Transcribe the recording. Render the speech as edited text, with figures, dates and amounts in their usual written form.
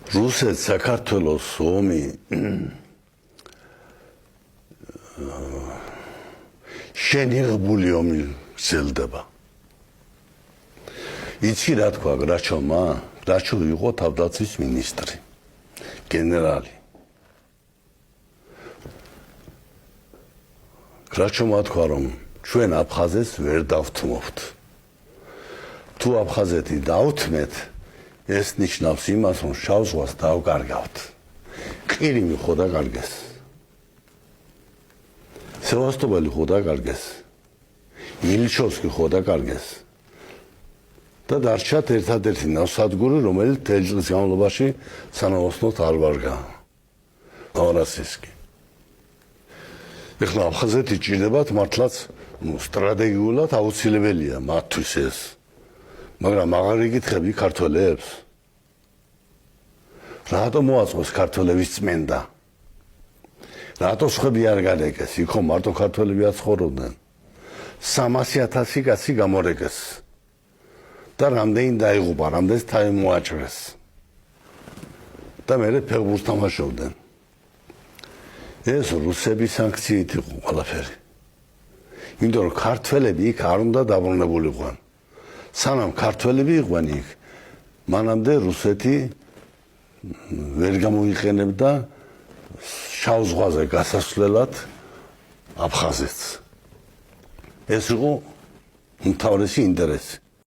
რუსეთ საქართველოს ომი შენიღბული ომი გრძელდება. იცი რა თქვა გრაჩოვმა? გრაჩოვი იყო თავდაცვის მინისტრი, გენერალი. გრაჩოვმა თქვა რომ ჩვენ აფხაზეთს ვერ დავთმობთ. თუ აფხაზეთი დავთმეთ, ეს ნიშნავს იმას, რომ შავ ზღვას დავკარგავთ. ყირიმი ხო დაკარგეს. სევასტოპოლი ხო დაკარგეს. ილჩოვსკი ხო დაკარგეს. და დარჩათ ერთადერთი ნავსადგური, რომელიც მთელი წლის განმავლობაში სანაოსნოდ არ ვარგა. ნოვოროსიისკი. ეხლა აფხაზეთი ჭირდებათ მართლაც სტრატეგიულად აუცილებელია მათთვის ეს. მაგრამ აღარ იკითხები ქართველებს. რატომ მოაწყოს ქართველების წმენდა? რატო სხვები არ გარეკეს? იქო მარტო ქართველები აცხოვრობდნენ. 300,000 კაცი გამორეკეს. და რამდენი დაიღუპა, რამდენს თავი მოაჭრეს. და მერე ფეხბურთს თამაშობდნენ. ეს რუსების სანქციით იყო ყველაფერი. იმიტომ რომ ქართველები იქ არ უნდა დაბრუნებულიყვნენ. სანამ ქართველები იყვნენ იქ, მანამდე რუსეთი ვერ გამოიყენებდა შავ ზღვაზე გასასვლელად აფხაზეთს. ეს იყო უმთავრესი ინტერესი.